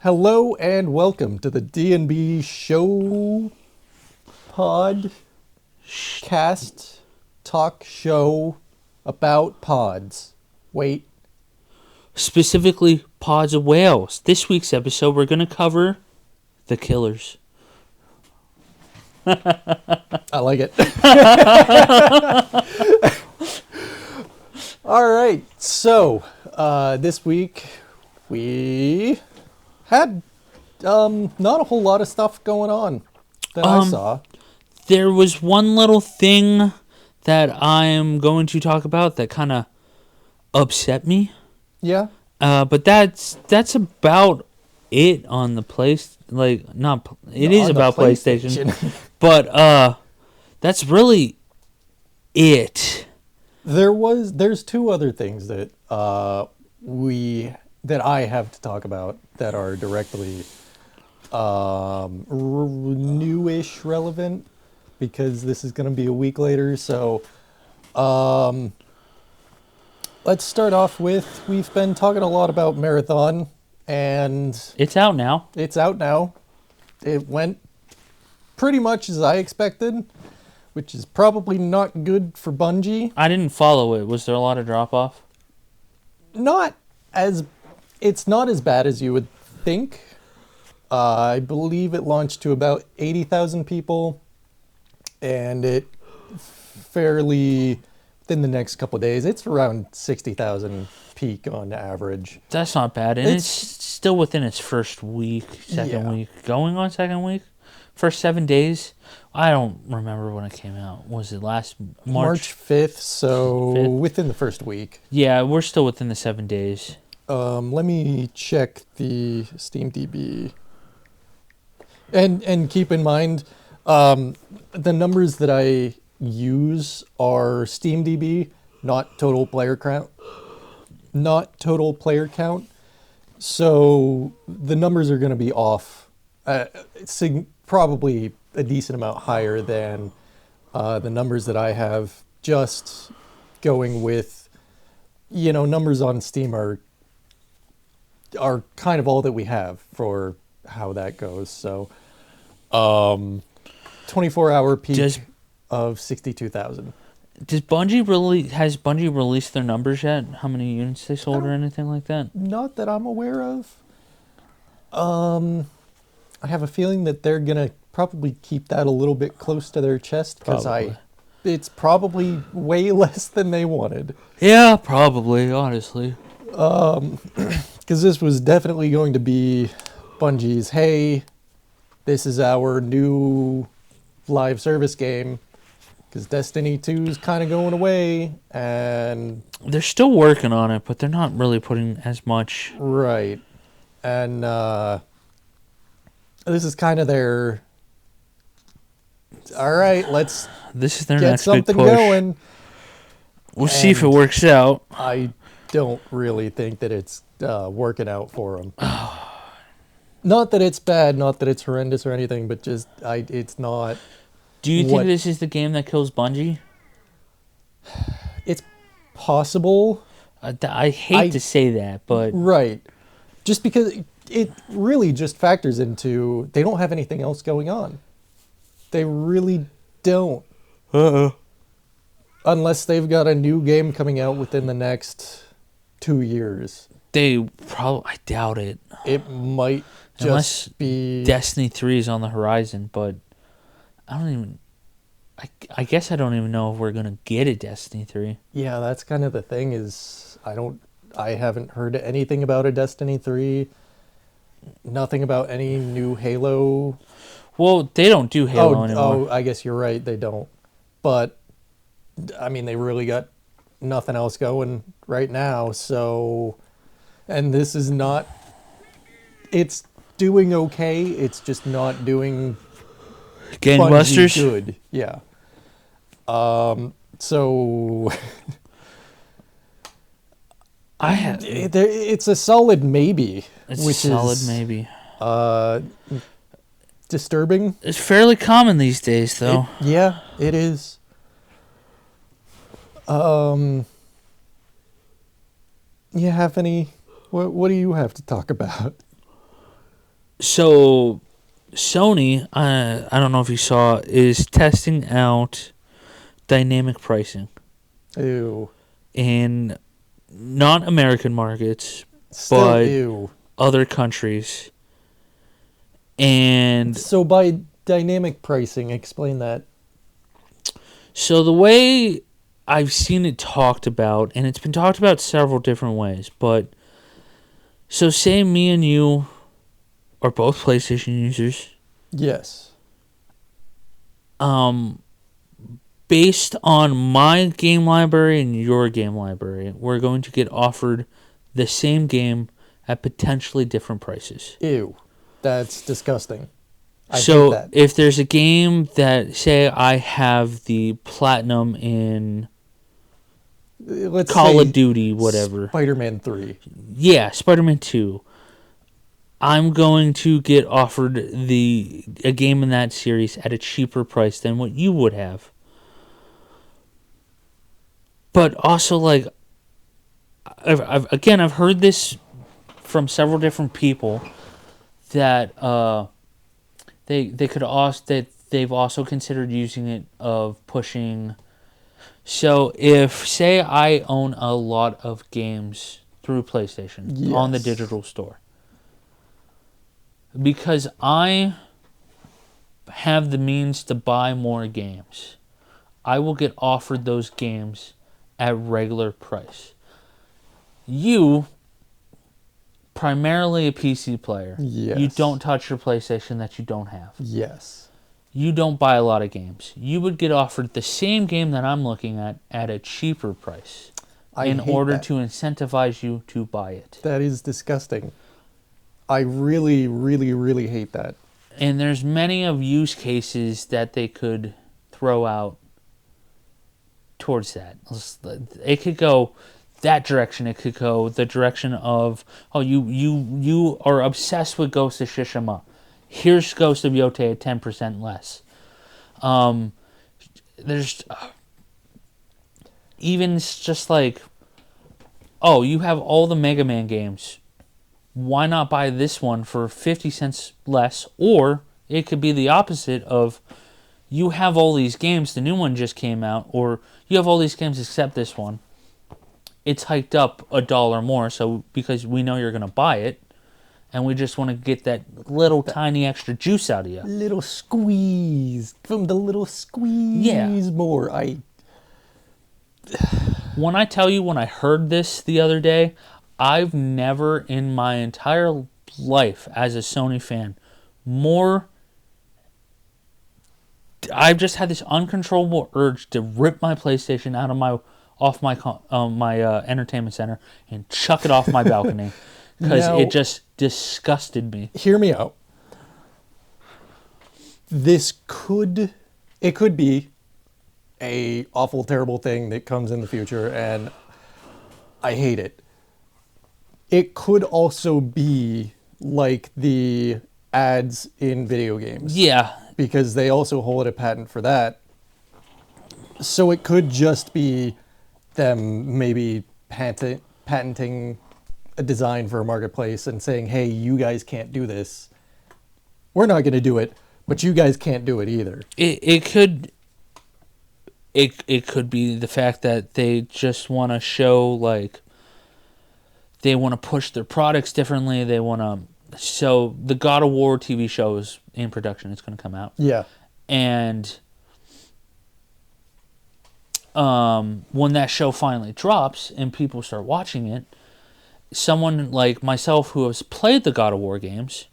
Hello and welcome to the D&B show podcast talk show about pods. Wait. Specifically, pods of whales. This week's episode, we're going to cover the killers. I like it. All right. So, this week we had not a whole lot of stuff going on that I saw. There was one little thing that I'm going to talk about that kind of upset me. Yeah. But that's about it on the place. Like, not it is about PlayStation, but that's really it. There's two other things that I have to talk about that are directly newish relevant because this is going to be a week later. So let's start off with, we've been talking a lot about Marathon, and It's out now. it's out now. It went pretty much as I expected, which is probably not good for Bungie. I didn't follow it. Was there a lot of drop off? It's not as bad as you would think. I believe it launched to about 80,000 people, and it fairly, within the next couple of days, it's around 60,000 peak on average. That's not bad, and it's still within its first week, second week, going on second week, first 7 days. I don't remember when it came out. Was it last March 5th, so 5th? within the first week. Yeah, we're still within the 7 days. Let me check the SteamDB. And keep in mind, the numbers that I use are SteamDB, not total player count. So the numbers are going to be off, probably a decent amount higher than the numbers that I have. Just going with, numbers on Steam are kind of all that we have for how that goes. So 24-hour peak of 62,000. Has Bungie released their numbers yet? How many units they sold or anything like that? Not that I'm aware of. I have a feeling that they're gonna probably keep that a little bit close to their chest because it's probably way less than they wanted. Yeah, probably, honestly. Because this was definitely going to be Bungie's, hey, this is our new live service game, because Destiny 2 is kind of going away, and they're still working on it, but they're not really putting as much. Right. And this is kind of their, all right, this is their get next something big push. going. We'll see if it works out. I don't really think that it's working out for them. Not that it's bad, not that it's horrendous or anything, but just it's not. Do you think this is the game that kills Bungie? It's possible. I hate to say that, but right, just because it really just factors into they don't have anything else going on. They really don't. Unless they've got a new game coming out within the next 2 years. I doubt it. It might Unless just be Destiny 3 is on the horizon, but I guess I don't even know if we're gonna get a Destiny 3. Yeah, that's kind of the thing is I haven't heard anything about a Destiny 3. Nothing about any new Halo. Well, they don't do Halo anymore. Oh, I guess you're right, they don't. But I mean, they really got nothing else going right now, so, and this is not, it's doing okay, it's just not doing Gangbusters? good. Yeah. So it's a solid maybe. Maybe. Disturbing. It's fairly common these days, though. Yeah, it is. You have any? What do you have to talk about? So Sony, I don't know if you saw, is testing out dynamic pricing Ew. in not American markets, Still but ew. other countries. And So by dynamic pricing, explain that. so the way I've seen it talked about, and it's been talked about several different ways, but so say me and you are both PlayStation users. Yes. Based on my game library and your game library, we're going to get offered the same game at potentially different prices. Ew. That's disgusting. I hate So that. if there's a game that, say, I have the platinum in Let's Call say of Duty, whatever. Spider-Man 3. Yeah, Spider-Man 2. I'm going to get offered a game in that series at a cheaper price than what you would have. But also, like, I've heard this from several different people that they could also that they've also considered using it of pushing. So if say I own a lot of games through PlayStation on the Yes. digital store, because I have the means to buy more games, I will get offered those games at regular price. You, primarily a PC player, Yes. you don't touch your PlayStation that you don't have. Yes. You don't buy a lot of games. You would get offered the same game that I'm looking at a cheaper price I in hate order that. to incentivize you to buy it. That is disgusting. I really, really, really hate that. And there's many of use cases that they could throw out towards that. It could go that direction. It could go the direction of, oh, you are obsessed with Ghost of Tsushima. Here's Ghost of Yote at 10% less. There's even just like, oh, you have all the Mega Man games. Why not buy this one for 50 cents less? Or it could be the opposite of, you have all these games, the new one just came out, or you have all these games except this one. It's hiked up $1 more, so because we know you're going to buy it, and we just want to get that little tiny extra juice out of you. Little squeeze. From the little squeeze more. When I tell you, when I heard this the other day, I've never in my entire life as a Sony fan I've just had this uncontrollable urge to rip my PlayStation out of my entertainment center and chuck it off my balcony because Now- it just disgusted me. Hear me out. It could be a awful, terrible thing that comes in the future, and I hate it. It could also be like the ads in video games. Yeah, Because they also hold a patent for that. So it could just be them maybe patenting a design for a marketplace and saying, hey, you guys can't do this. We're not going to do it, but you guys can't do it either. it could be the fact that they just want to show, like, they want to push their products differently. They want to. So the God of War TV show is in production. It's going to come out. Yeah. And when that show finally drops and people start watching it, someone like myself who has played the God of War games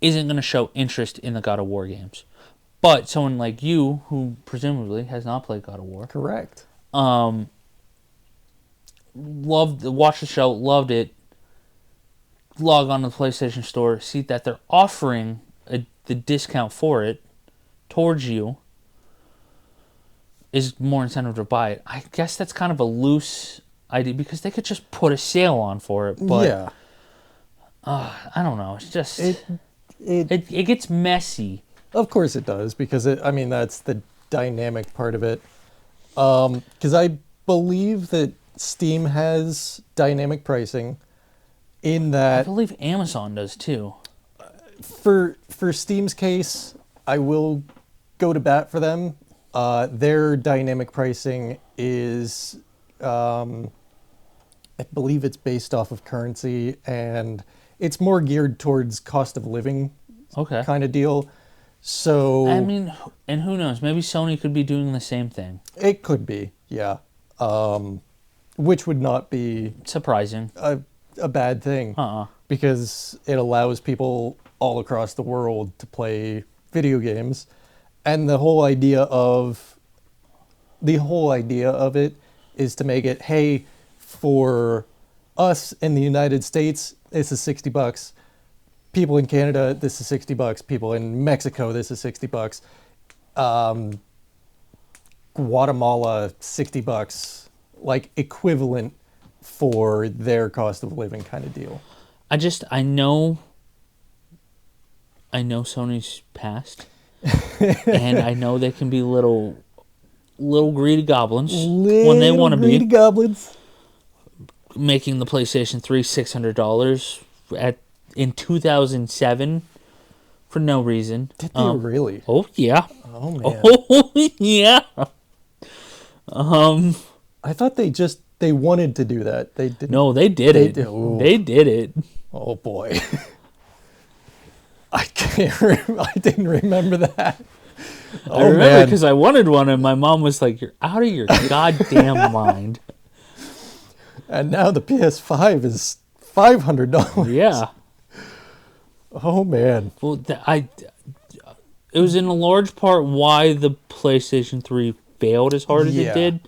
isn't going to show interest in the God of War games. But someone like you, who presumably has not played God of War, Correct. watched the show, loved it, log on to the PlayStation Store, see that they're offering the discount for it towards you, is more incentive to buy it. I guess that's kind of a loose idea because they could just put a sale on for it. But Yeah. I don't know. It's just It it gets messy. Of course it does, because that's the dynamic part of it. Because I believe that Steam has dynamic pricing in I that believe Amazon does too. For Steam's case, I will go to bat for them. Their dynamic pricing is, I believe it's based off of currency, and it's more geared towards cost of living Okay. kind of deal. So I mean, and who knows? Maybe Sony could be doing the same thing. it could be, yeah. Which would not be Surprising. a bad thing. Because it allows people all across the world to play video games. And the whole idea of it is to make it, hey, for us in the United States, this is $60. People in Canada, this is $60. People in Mexico, this is $60. Guatemala, $60. Like equivalent for their cost of living kind of deal. I know Sony's past, and I know they can be little greedy goblins when they want to be. Greedy goblins. Making the PlayStation 3 $600 in 2007 for no reason. Did they really? Oh yeah. Oh man. Oh yeah. I thought they wanted to do that. They didn't. No, they did it. They did it. Oh boy. I didn't remember that. I remember because I wanted one, and my mom was like, "You're out of your goddamn mind." And now the PS5 is $500. Yeah. Oh man. Well, it was in a large part why the PlayStation 3 failed as hard as it did.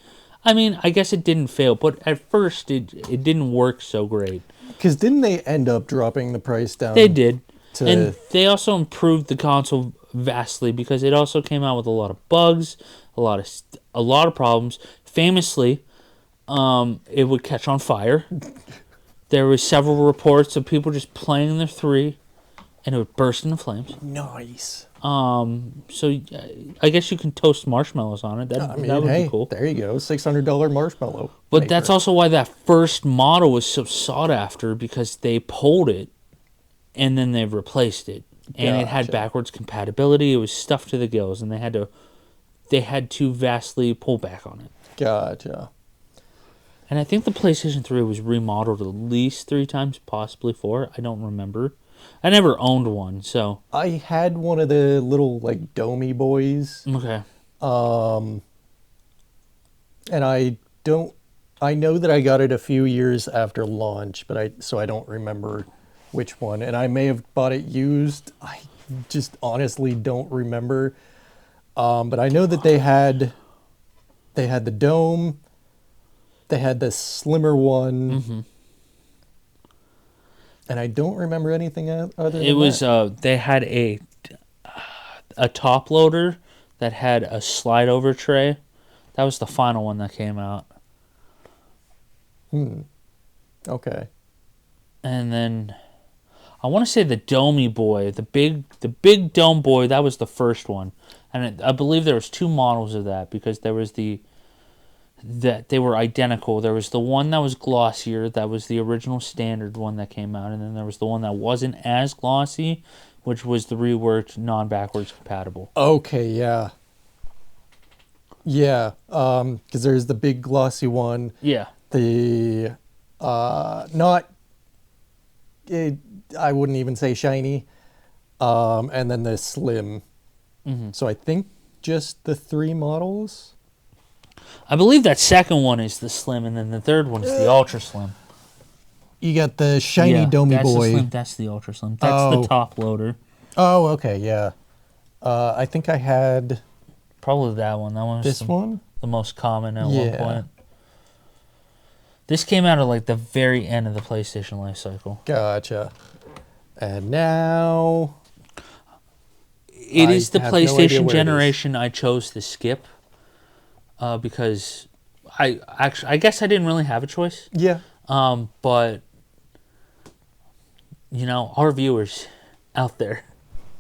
I mean, I guess it didn't fail, but at first it didn't work so great. Because didn't they end up dropping the price down? They did. And they also improved the console vastly because it also came out with a lot of bugs, a lot of problems. Famously, it would catch on fire. There were several reports of people just playing their 3, and it would burst into flames. Nice. So I guess you can toast marshmallows on it. That would be cool. There you go, $600 marshmallow. But that's also why that first model was so sought after, because they pulled it, and then they replaced it, and it had backwards compatibility. It was stuffed to the gills, and they had to vastly pull back on it. Gotcha. And I think the PlayStation 3 was remodeled at least 3 times, possibly 4. I don't remember. I never owned one, so... I had one of the little, like, domey boys. Okay. And I know that I got it a few years after launch, so I don't remember which one. And I may have bought it used. I just honestly don't remember. But I know that they had the dome. They had the slimmer one. Mm-hmm. And I don't remember anything other than that. It was, they had a top loader that had a slide over tray. That was the final one that came out. Okay. And then I want to say the Domey Boy, the big Dome Boy, that was the first one. And I believe there was 2 models of that, because there was that they were identical. There was the one that was glossier, that was the original standard one that came out, and then there was the one that wasn't as glossy, which was the reworked non-backwards compatible. Okay, yeah. Yeah, because there's the big glossy one. Yeah. The, I wouldn't even say shiny. And then the slim. Mm-hmm. So I think just the 3 models. I believe that second one is the slim, and then the third one is the ultra slim. You got the shiny Domey Boy. The slim, that's the ultra slim. That's the top loader. Oh, okay, yeah. I think I had... Probably that one. That one was the most common at one point. This came out at like the very end of the PlayStation life cycle. Gotcha. And now... It is the PlayStation generation I chose to skip. Because I guess I didn't really have a choice. Yeah. But our viewers out there,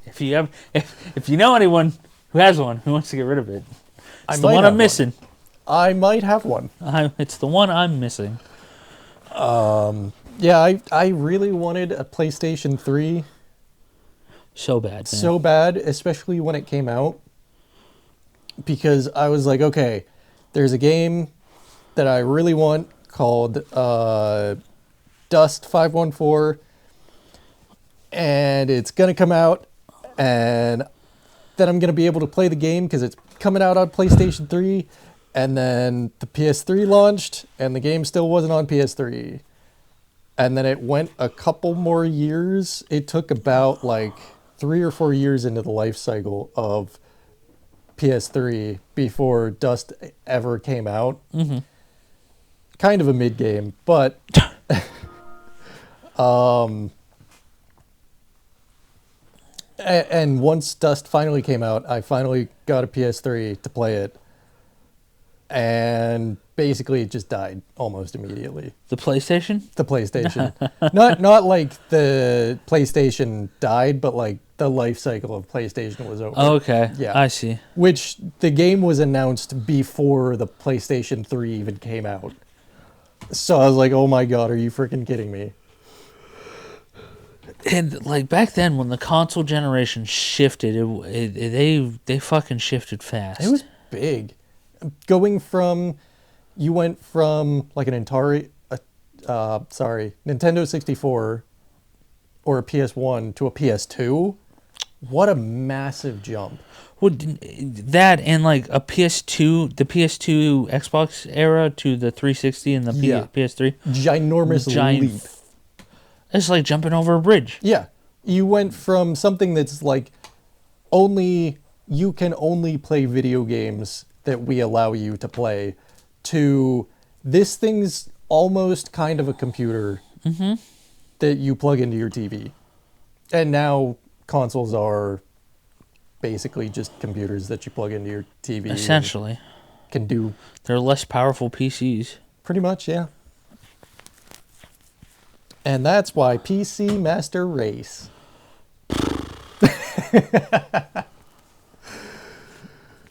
if you know anyone who has one who wants to get rid of it, it's the one I'm missing. I might have one. It's the one I'm missing. Yeah, I really wanted a PlayStation 3. So bad, man. So bad, especially when it came out. Because I was like, okay, there's a game that I really want called Dust 514, and it's going to come out, and then I'm going to be able to play the game because it's coming out on PlayStation 3, and then the PS3 launched, and the game still wasn't on PS3. And then it went a couple more years. It took about like 3 or 4 years into the life cycle of PS3 before Dust ever came out. Mm-hmm. Kind of a mid game, but and once Dust finally came out, I finally got a PS3 to play it, and basically it just died almost immediately. The PlayStation? The PlayStation. not like the PlayStation died, but like the life cycle of PlayStation was over. Oh, okay. Yeah. I see. Which the game was announced before the PlayStation 3 even came out. So I was like, oh my God, are you freaking kidding me? And like back then when the console generation shifted, they fucking shifted fast. It was big. You went from like an Nintendo 64 or a PS1 to a PS2. What a massive jump. Well, that and like a PS2, the PS2 Xbox era to the 360 and the PS3. Ginormous leap. It's like jumping over a bridge. Yeah. You went from something that's like you can only play video games that we allow you to play to this thing's almost kind of a computer that you plug into your TV. And now consoles are basically just computers that you plug into your TV. Essentially. Can do. They're less powerful PCs. Pretty much, yeah. And that's why PC Master Race.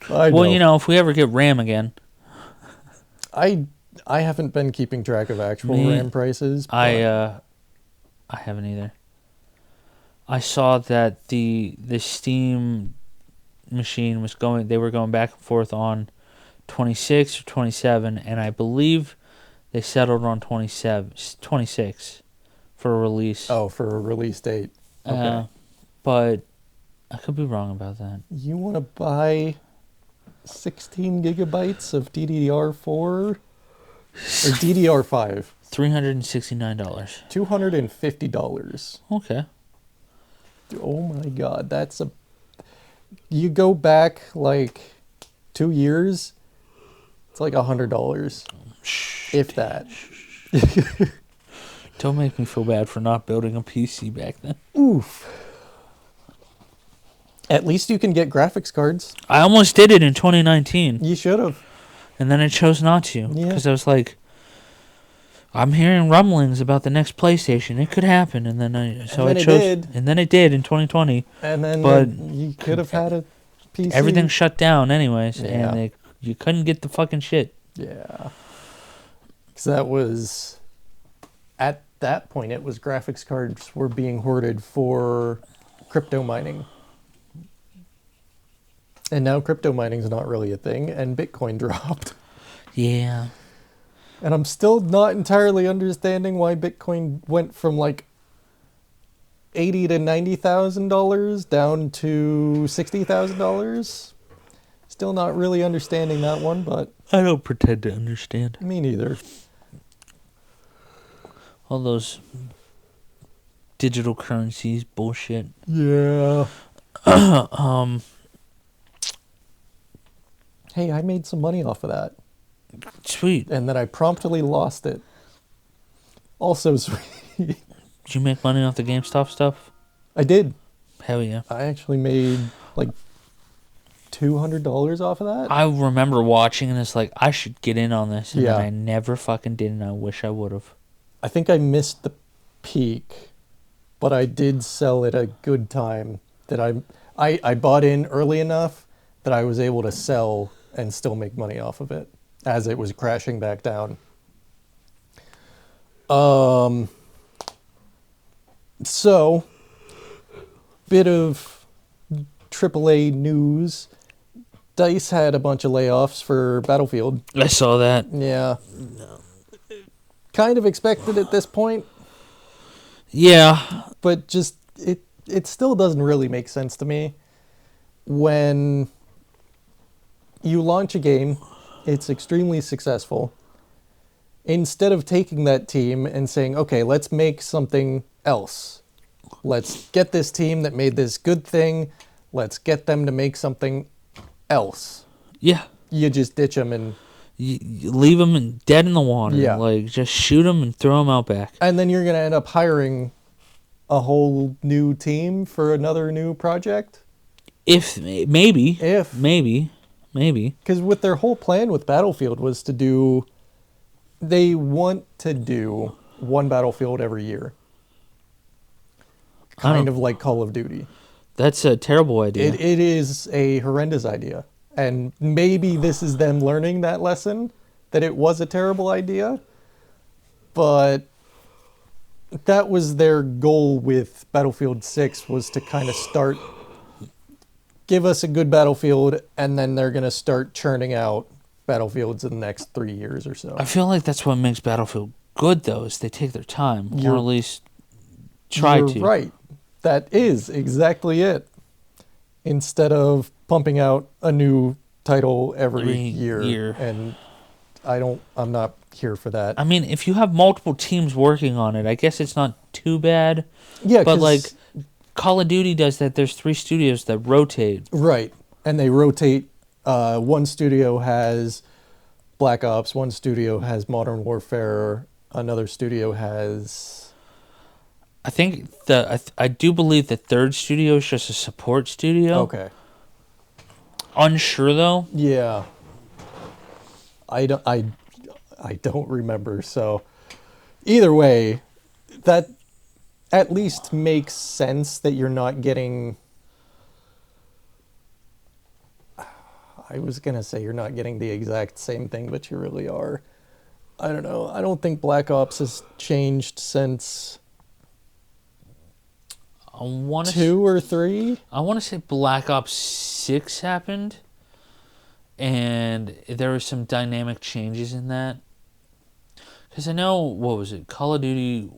Well, you know, if we ever get RAM again. I haven't been keeping track of actual RAM prices. I haven't either. I saw that the Steam machine was they were going back and forth on 26 or 27, and I believe they settled on 26 for a release. Oh, for a release date. Okay. But I could be wrong about that. You want to buy 16 gigabytes of DDR4 or DDR5? $369. $250. Okay. Oh my God, you go back like 2 years, it's like $100, if that. Don't make me feel bad for not building a PC back then. Oof. At least you can get graphics cards. I almost did it in 2019. You should have. And then I chose not to. Yeah. Because I was like, I'm hearing rumblings about the next PlayStation. It could happen. And then I chose. Did. And then it did in 2020. And then but you could have had a PC. Everything shut down anyways. Yeah. And you couldn't get the fucking shit. Yeah. Because that was... At that point, it was graphics cards were being hoarded for crypto mining. And now crypto mining is not really a thing, and Bitcoin dropped. Yeah. And I'm still not entirely understanding why Bitcoin went from like $80,000 to $90,000 down to $60,000. Still not really understanding that one, but I don't pretend to understand. me neither. All those digital currencies, bullshit. Yeah. Hey, I made some money off of that. Sweet. And then I promptly lost it. Also sweet. Did you make money off the GameStop stuff? I did. Hell yeah. I actually made like $200 off of that. I remember watching and it's like, I should get in on this. And Yeah. then I never fucking did, and I wish I would have. I think I missed the peak, but I did sell at a good time that I bought in early enough that I was able to sell and still make money off of it as it was crashing back down. So bit of AAA news. DICE had a bunch of layoffs for Battlefield. I saw that. Yeah. Kind of expected at this point. Yeah. But just, it still doesn't really make sense to me. When you launch a game, it's extremely successful. Instead of taking that team and saying, okay, let's make something else. Let's get this team that made this good thing. Let's get them to make something else. Yeah. You just ditch them and... You leave them dead in the water. Yeah. Like, just shoot them and throw them out back. And then you're going to end up hiring a whole new team for another new project? Maybe. Because with their whole plan with Battlefield was to do... They want to do one Battlefield every year. Kind of like Call of Duty. That's a terrible idea. It is a horrendous idea. And maybe this is them learning that lesson, that it was a terrible idea. But that was their goal with Battlefield 6, was to kind of start, give us a good Battlefield, and then they're going to start churning out Battlefields in the next 3 years or so. I feel like that's what makes Battlefield good, though, is they take their time, or at least try to. You're right. That is exactly it. Instead of pumping out a new title every year. And I'm not here for that. I mean, if you have multiple teams working on it, I guess it's not too bad. Yeah, but like Call of Duty does that. There's 3 studios that rotate. Right. And they rotate. One studio has Black Ops, one studio has Modern Warfare, another studio has... I think I do believe the third studio is just a support studio. Okay. Unsure though. Yeah. I don't remember. So either way, that at least makes sense that you're not getting... I was going to say you're not getting the exact same thing, but you really are. I don't know. I don't think Black Ops has changed since... 2 or 3? I want to say Black Ops 6 happened, and there were some dynamic changes in that. Because I know, what was it, Call of Duty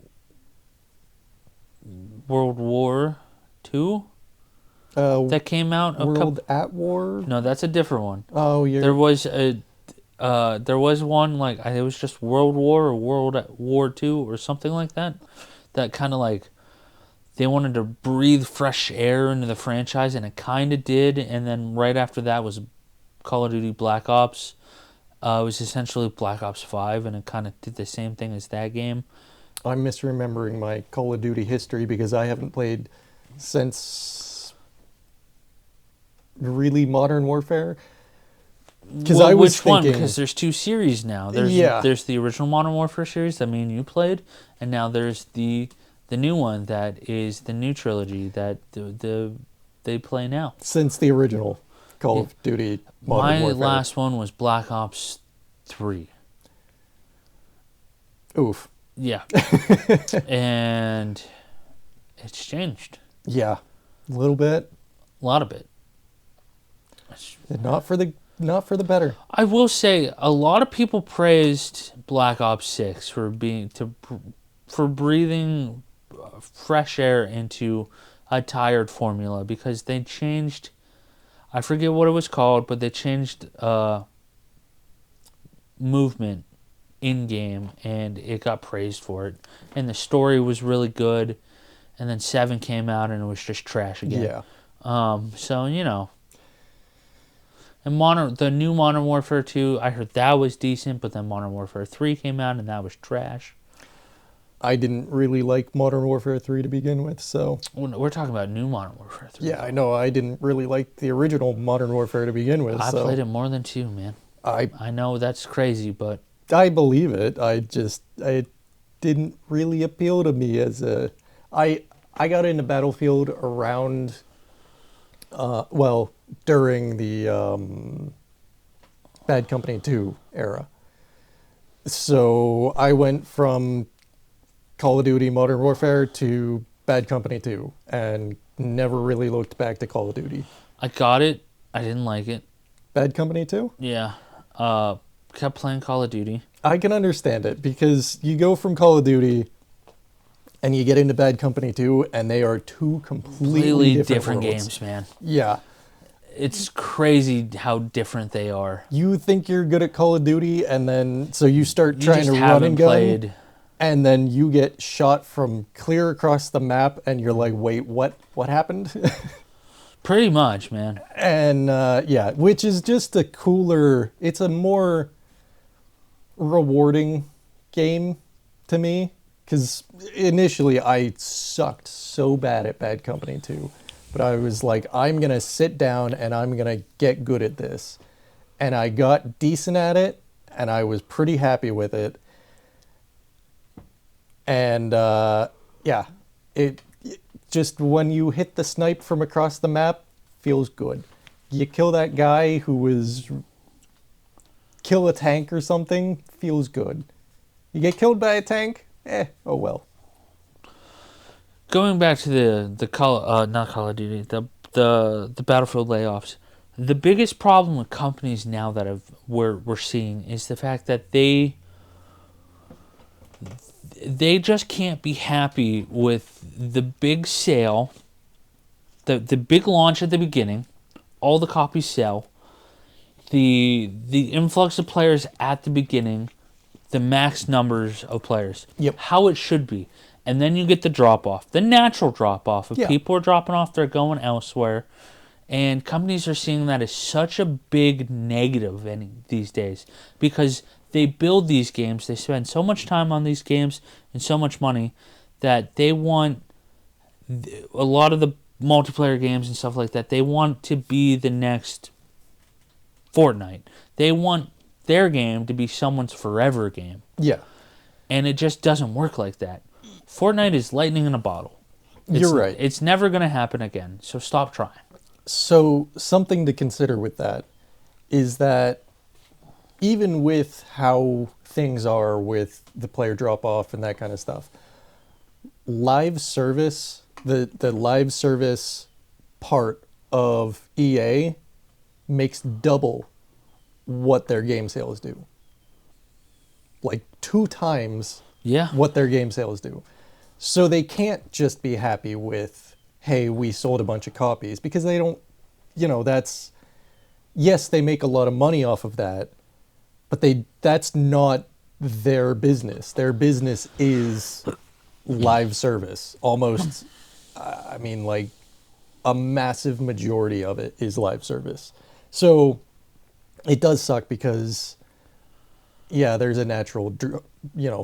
World War II? That came out World at War? No, that's a different one. Oh, there was one, like, it was just World War or World at War II or something like that. That kind of like... They wanted to breathe fresh air into the franchise, and it kind of did. And then right after that was Call of Duty Black Ops. It was essentially Black Ops 5, and it kind of did the same thing as that game. I'm misremembering my Call of Duty history because I haven't played since really Modern Warfare. Because I was which one? Because there's 2 series now. There's the original Modern Warfare series that me and you played, and now there's the new one that is the new trilogy that they play now. Since the original Call of Duty Modern Warfare. My last one was Black Ops 3. Oof. Yeah. And it's changed. Yeah. A little bit. A lot of it. Not for the better. I will say a lot of people praised Black Ops 6 for breathing fresh air into a tired formula, because they changed, I forget what it was called, but they changed movement in game, and it got praised for it, and the story was really good. And then 7 came out and it was just trash again. Yeah. So you know, and the new Modern Warfare 2, I heard that was decent, but then Modern Warfare 3 came out and that was trash. I didn't really like Modern Warfare 3 to begin with, so... We're talking about new Modern Warfare 3. Yeah, I know. I didn't really like the original Modern Warfare to begin with. I played it more than 2, man. I know that's crazy, but... I believe it. It didn't really appeal to me as a... I got into Battlefield around... during the Bad Company 2 era. So I went from Call of Duty Modern Warfare to Bad Company 2 and never really looked back to Call of Duty. I got it. I didn't like it. Bad Company 2? Yeah. Kept playing Call of Duty. I can understand it because you go from Call of Duty and you get into Bad Company 2 and they are two completely different worlds. Games, man. Yeah. It's crazy how different they are. You think you're good at Call of Duty and then so you start trying to run and gun and then you get shot from clear across the map and you're like, wait, what happened? Pretty much, man. And yeah, which is just a cooler, it's a more rewarding game to me because initially I sucked so bad at Bad Company 2, but I was like, I'm gonna sit down and I'm gonna get good at this, and I got decent at it and I was pretty happy with it. And yeah, it just when you hit the snipe from across the map, feels good. You kill that guy who was kill a tank or something, feels good. You get killed by a tank, oh well. Going back to the not Call of Duty, the Battlefield layoffs. The biggest problem with companies now that we're seeing is the fact that they just can't be happy with the big sale, the big launch at the beginning, all the copies sell, the influx of players at the beginning, the max numbers of players. Yep. How it should be. And then you get the drop-off, the natural drop-off. If people are dropping off, they're going elsewhere. And companies are seeing that as such a big negative these days because they build these games, they spend so much time on these games and so much money that they want a lot of the multiplayer games and stuff like that, they want to be the next Fortnite. They want their game to be someone's forever game. Yeah. And it just doesn't work like that. Fortnite is lightning in a bottle. You're right. It's never going to happen again, so stop trying. So something to consider with that is that even with how things are with the player drop-off and that kind of stuff, live service, the live service part of EA makes double what their game sales do. Like 2 times what their game sales do. So they can't just be happy with, hey, we sold a bunch of copies, because they don't, that's, yes, they make a lot of money off of that, but that's not their business. Their business is live service. Almost, I mean, like a massive majority of it is live service. So it does suck because, yeah, there's a natural,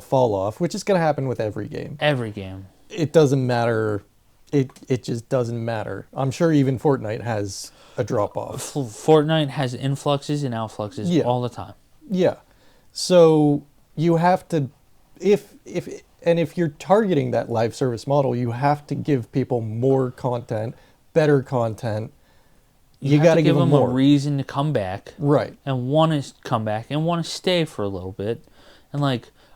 fall off, which is going to happen with every game. Every game. It doesn't matter. It just doesn't matter. I'm sure even Fortnite has a drop off. Fortnite has influxes and outfluxes all the time. Yeah. So you have to, if you're targeting that live service model, you have to give people more content, better content. You got to give them a reason to come back. Right. And want to come back and want to stay for a little bit. And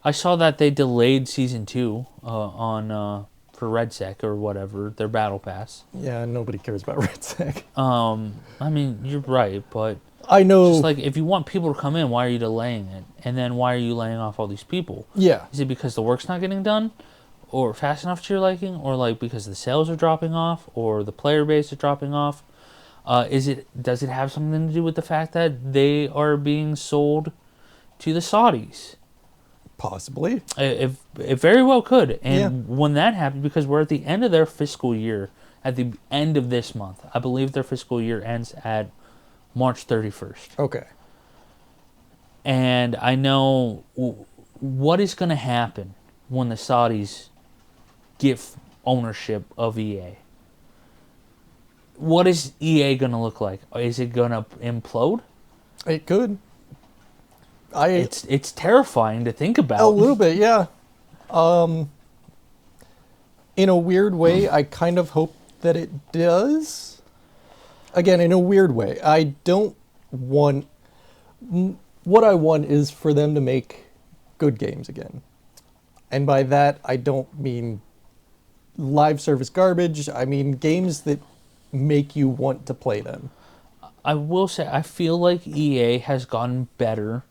I saw that they delayed season 2 for RedSec or whatever, their battle pass. Yeah, nobody cares about RedSec. I mean, you're right, but I know. Just like, if you want people to come in, why are you delaying it? And then why are you laying off all these people? Yeah. Is it because the work's not getting done, or fast enough to your liking, or because the sales are dropping off, or the player base is dropping off? Does it have something to do with the fact that they are being sold to the Saudis? Possibly. It very well could. And when that happens, because we're at the end of their fiscal year, at the end of this month, I believe their fiscal year ends at March 31st. Okay. And I know what is going to happen when the Saudis get ownership of EA. What is EA going to look like? Is it going to implode? It could. It's terrifying to think about. A little bit, yeah. In a weird way, I kind of hope that it does. Again, in a weird way. I don't want... What I want is for them to make good games again. And by that, I don't mean live service garbage. I mean, games that make you want to play them. I will say, I feel like EA has gotten better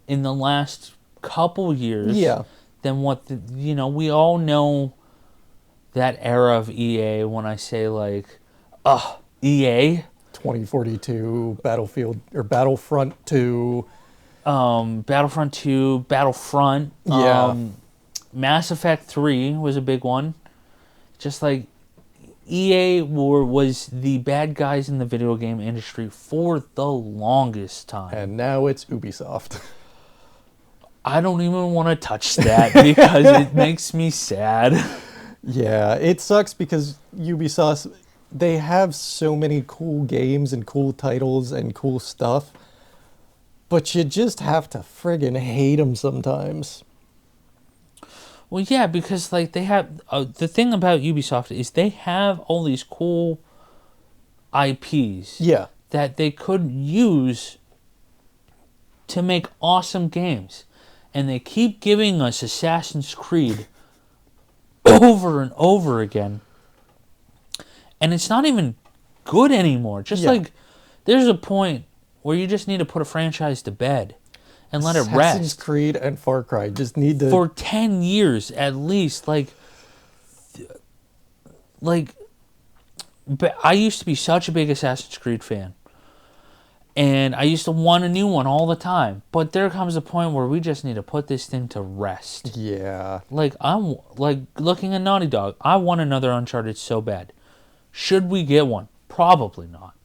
in the last couple years. Yeah. Than what we all know that era of EA. When I say like, EA, 2042, Battlefield or Battlefront 2. Battlefront 2, Battlefront. Yeah. Mass Effect 3 was a big one. Just like EA was the bad guys in the video game industry for the longest time. And now it's Ubisoft. I don't even want to touch that because it makes me sad. Yeah, it sucks because Ubisoft, they have so many cool games and cool titles and cool stuff, but you just have to friggin' hate them sometimes. Well, yeah, because like they have the thing about Ubisoft is they have all these cool IPs Yeah. that they could use to make awesome games. And they keep giving us Assassin's Creed over and over again. And it's not even good anymore. Just like, there's a point where you just need to put a franchise to bed and let it rest. Assassin's Creed and Far Cry just need to... For 10 years, at least. But I used to be such a big Assassin's Creed fan. And I used to want a new one all the time. But there comes a point where we just need to put this thing to rest. Yeah. Like, I'm like looking at Naughty Dog. I want another Uncharted so bad. Should we get one? Probably not.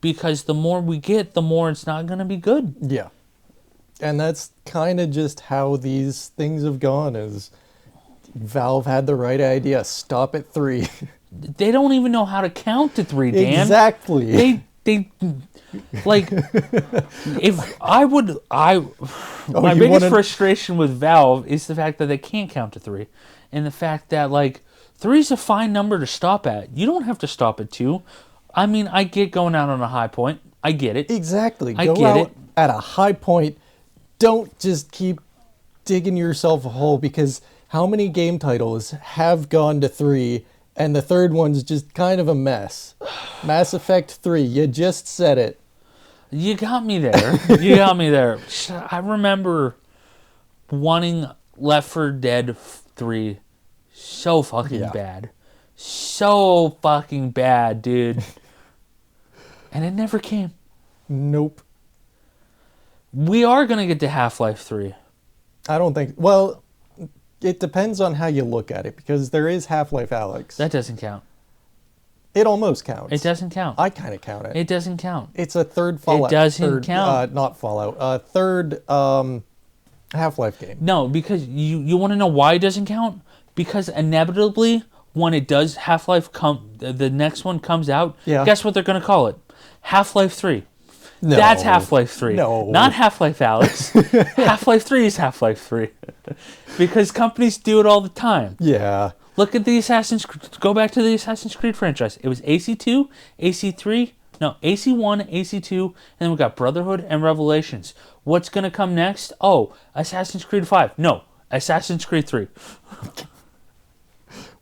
Because the more we get, the more it's not going to be good. Yeah. And that's kind of just how these things have gone, is Valve had the right idea. Stop at 3. They don't even know how to count to 3, Dan. Exactly. They like, if I would, my biggest wanna... frustration with Valve is the fact that they can't count to 3. And the fact that, like, 3 is a fine number to stop at. You don't have to stop at 2. I mean, I get going out on a high point. I get it. Exactly. I Go get out it. at a high point. Don't just keep digging yourself a hole, because how many game titles have gone to 3 and the third one's just kind of a mess? Mass Effect 3, you just said it. You got me there. You got me there. I remember wanting Left 4 Dead 3 so fucking bad. So fucking bad, dude. And it never came. Nope. We are going to get to Half-Life 3. I don't think... Well, it depends on how you look at it, because there is Half-Life Alyx. That doesn't count. It almost counts. It doesn't count. I kind of count it. It doesn't count. It's a third Fallout. It doesn't count. Not Fallout. A third Half-Life game. No, because you want to know why it doesn't count? Because inevitably, when it does Half-Life the next one comes out, guess what they're going to call it? Half-Life 3. No. That's Half-Life 3. No. Not Half-Life Alyx. Half-Life 3 is Half-Life 3. Because companies do it all the time. Yeah. Look at the Assassin's Creed. Go back to the Assassin's Creed franchise. It was AC2, AC3, no, AC1, AC2, and then we got Brotherhood and Revelations. What's going to come next? Oh, Assassin's Creed 5. No, Assassin's Creed 3.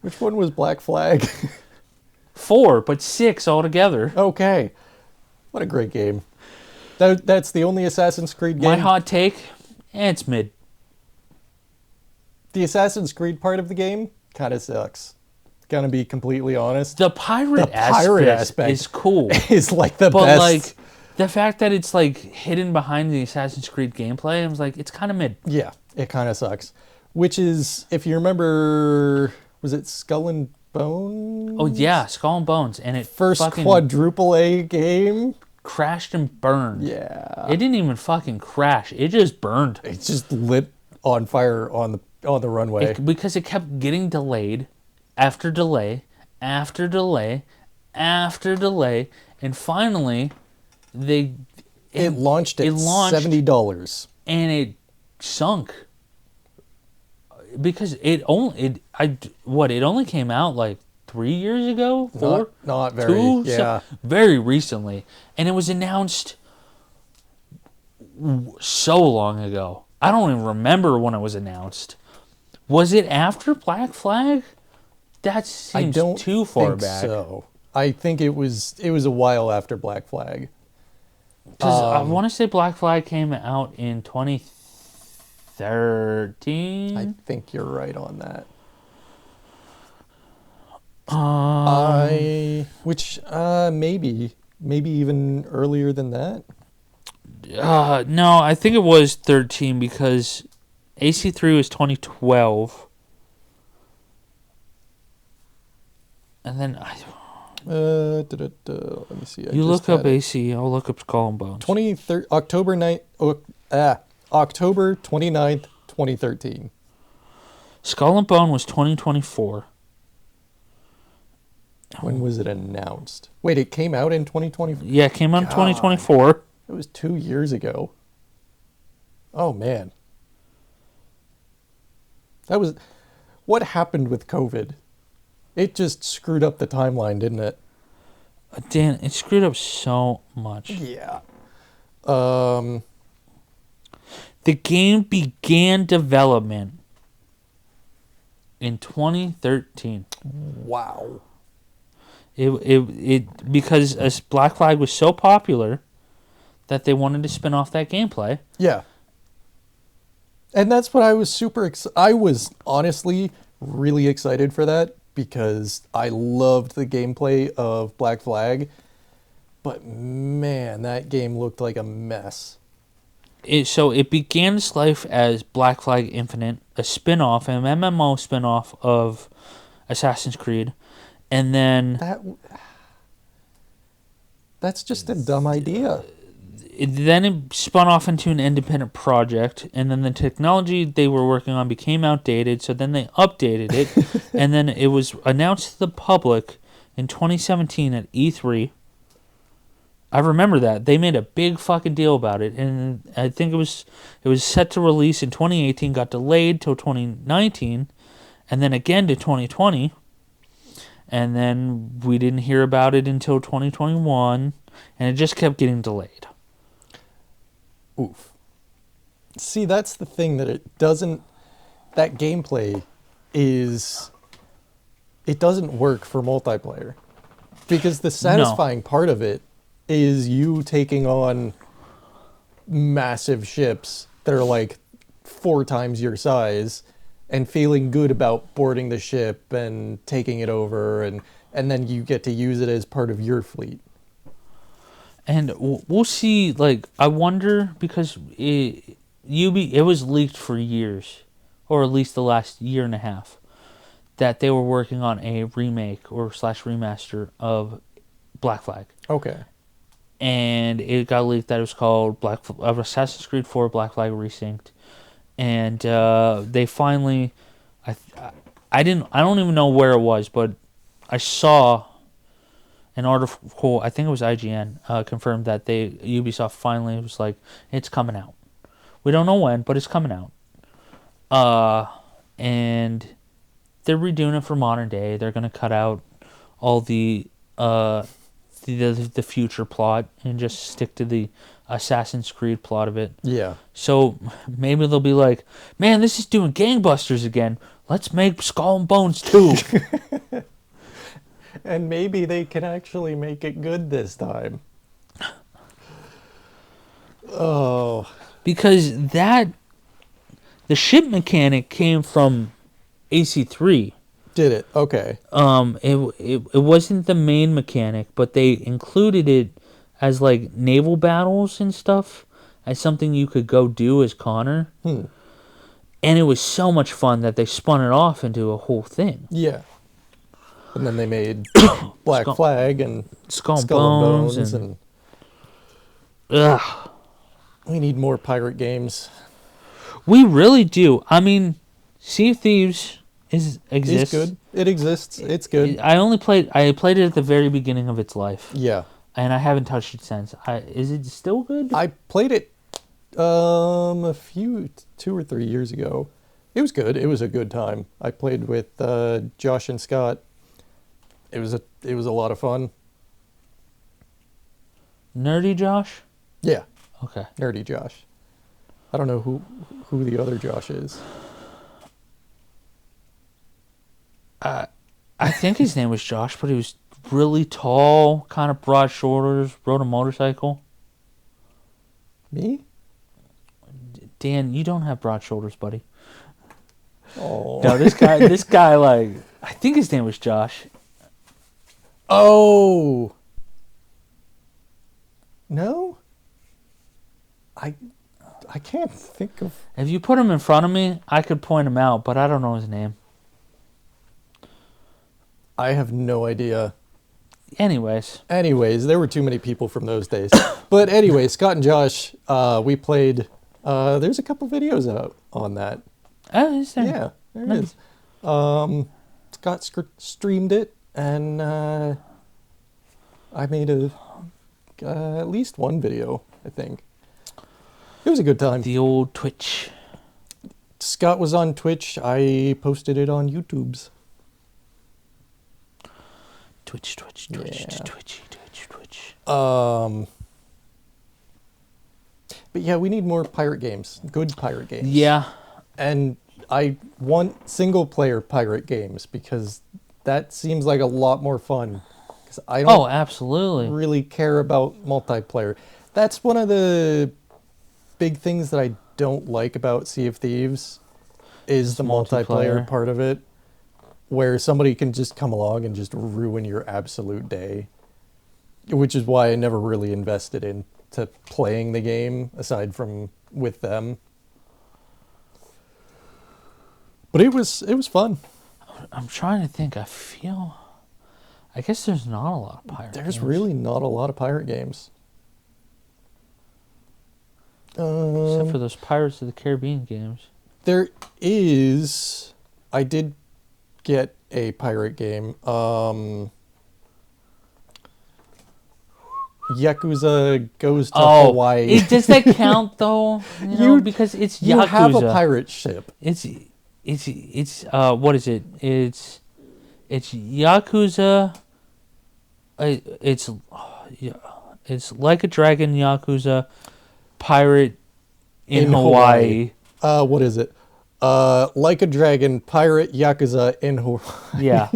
Which one was Black Flag? 4, but 6 altogether. Okay. What a great game. That's the only Assassin's Creed game. My hot take, it's mid. The Assassin's Creed part of the game kind of sucks. Gonna be completely honest. The pirate aspect is cool. Is like the but best. But like the fact that it's like hidden behind the Assassin's Creed gameplay, I was like, it's kind of mid. Yeah, it kind of sucks. Which is, if you remember, was it Skull and Bones? Oh yeah, Skull and Bones, and it first quadruple A game. Crashed and burned. Yeah. It didn't even fucking crash. It just burned. It just lit on fire on the runway. Because it kept getting delayed after delay, after delay, after delay, and finally it launched at $70. And it sunk. Because it only came out like 3 years ago? 4? Not very, 2? yeah. Very recently. And it was announced so long ago. I don't even remember when it was announced. Was it after Black Flag? That I seems don't too far think back. so. I think it was a while after Black Flag. Because I want to say Black Flag came out in 2013. I think you're right on that. Maybe even earlier than that. No, I think it was 13 because AC3 was 2012. And then Let me see. you look up AC, I'll look up Skull and Bones. October 9th, October 29th, 2013. Skull and Bone was 2024. When was it announced? Wait, it came out in 2020? Yeah, it came out in 2024. It was 2 years ago. Oh, man. What happened with COVID? It just screwed up the timeline, didn't it? Dan, it screwed up so much. Yeah. The game began development in 2013. Wow. It because as Black Flag was so popular that they wanted to spin off that gameplay. Yeah. And that's what I was I was honestly really excited for that because I loved the gameplay of Black Flag. But man, that game looked like a mess. So it began its life as Black Flag Infinite, a spin-off, an MMO spin-off of Assassin's Creed. And then that's just a dumb idea. It spun off into an independent project, and then the technology they were working on became outdated, so then they updated it, and then it was announced to the public in 2017 at E3. I remember that. They made a big fucking deal about it, and I think it was set to release in 2018, got delayed till 2019, and then again to 2020. And then we didn't hear about it until 2021, and it just kept getting delayed. Oof. See, that's the thing that that gameplay it doesn't work for multiplayer. Because the satisfying part of it is you taking on massive ships that are like 4 times your size and feeling good about boarding the ship and taking it over, and then you get to use it as part of your fleet. And we'll see, like, I wonder, because it was leaked for years, or at least the last year and a half, that they were working on a remake or / remaster of Black Flag. Okay. And it got leaked that it was called Assassin's Creed 4 Black Flag Resynced. And they finally, I don't even know where it was, but I saw an article, I think it was IGN, confirmed that Ubisoft finally was like, it's coming out. We don't know when, but it's coming out. And they're redoing it for modern day. They're going to cut out all the future plot and just stick to the Assassin's Creed plot of it. Yeah. So maybe they'll be like, man, this is doing gangbusters again. Let's make Skull and Bones 2. And maybe they can actually make it good this time. Oh. Because the ship mechanic came from AC3. Did it? Okay. It wasn't the main mechanic, but they included it as like naval battles and stuff, as something you could go do as Connor. And it was so much fun that they spun it off into a whole thing. Yeah. And then they made Black Flag and Skull and Bones and ugh. We need more pirate games. We really do. I mean, Sea of Thieves exists. It's good. It exists. It's good. I played it at the very beginning of its life. Yeah. And I haven't touched it since. Is it still good? I played it 2 or 3 years ago. It was good. It was a good time. I played with Josh and Scott. It was a lot of fun. Nerdy Josh? Yeah. Okay. Nerdy Josh. I don't know who the other Josh is. I think his name was Josh, but he was really tall, kind of broad shoulders, rode a motorcycle. Me? Dan, you don't have broad shoulders, buddy. Oh. No, this guy, like, I think his name was Josh. Oh. No? I can't think of... If you put him in front of me, I could point him out, but I don't know his name. I have no idea. Anyways, there were too many people from those days. But anyway, Scott and Josh, we played... there's a couple videos out on that. oh, is there? Yeah, there is. Scott streamed it, and I made at least one video, I think. It was a good time. The old Twitch. Scott was on Twitch. I posted it on YouTube's. Twitch. But yeah, we need more pirate games. Good pirate games. Yeah. And I want single-player pirate games because that seems like a lot more fun. Because I don't absolutely. really care about multiplayer. That's one of the big things that I don't like about Sea of Thieves is the multiplayer part of it, where somebody can just come along and just ruin your absolute day, which is why I never really invested into playing the game aside from with them. But it was fun. I'm trying to think. I guess there's not a lot of pirate games. There's really not a lot of pirate games. Except for those Pirates of the Caribbean games. There is... I did get a pirate game. Yakuza Goes to Hawaii. Does that count though? Because it's Yakuza. You have a pirate ship. It's what is it? It's Yakuza. It's Like a Dragon Yakuza Pirate in Hawaii. What is it? Like a Dragon Pirate Yakuza in Hawaii. Yeah.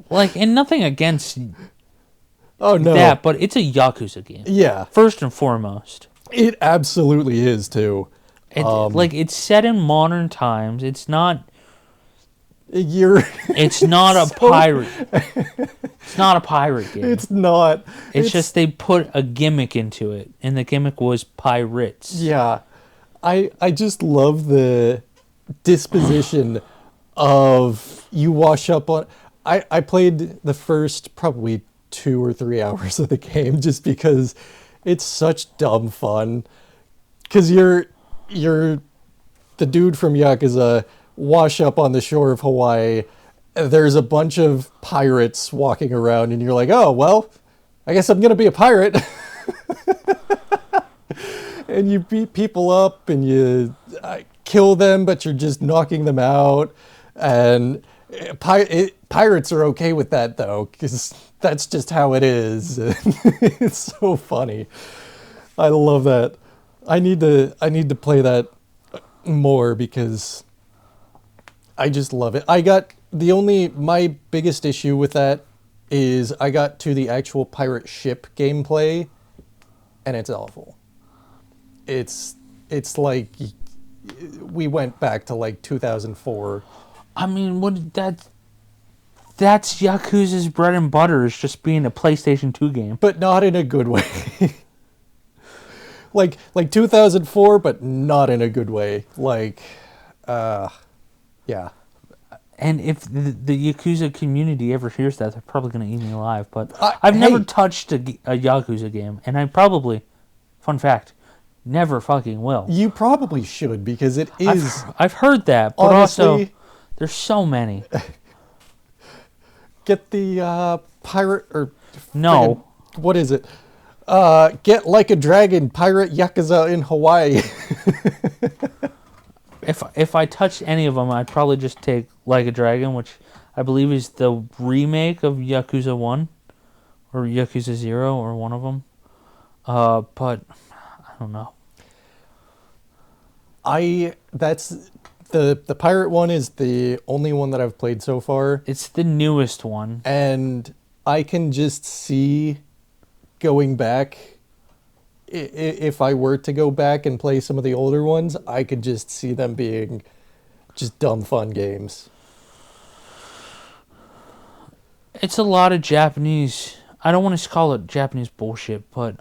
And nothing against that, but it's a Yakuza game. Yeah. First and foremost. It absolutely is too. It's set in modern times. It's not It's not a pirate. It's not a pirate game. It's not. It's just they put a gimmick into it, and the gimmick was pirates. Yeah. I just love the disposition of you wash up on... I played the first probably 2 or 3 hours of the game just because it's such dumb fun. Because you're the dude from Yakuza, wash up on the shore of Hawaii. There's a bunch of pirates walking around, and you're like, oh, well, I guess I'm going to be a pirate. And you beat people up, and you kill them, but you're just knocking them out. And pirates are okay with that, though, because that's just how it is. It's so funny. I love that. I need to play that more because I just love it. My biggest issue with that is I got to the actual pirate ship gameplay, and it's awful. It's like we went back to like 2004. I mean, that's Yakuza's bread and butter, is just being a PlayStation 2 game. But not in a good way. like 2004, but not in a good way. Yeah. And if the Yakuza community ever hears that, they're probably going to eat me alive. But I've never touched a Yakuza game, and I probably, fun fact, never fucking will. You probably should, because it is... I've heard that, but honestly, also, there's so many. Get the pirate, or... No. What is it? Get Like a Dragon Pirate Yakuza in Hawaii. If I touched any of them, I'd probably just take Like a Dragon, which I believe is the remake of Yakuza 1 or Yakuza 0 or one of them. But I don't know. That's The pirate one is the only one that I've played so far, It's the newest one. and I can just see going back. If I were to go back and play some of the older ones, I could just see them being just dumb fun games. It's a lot of Japanese. I don't want to call it Japanese bullshit, but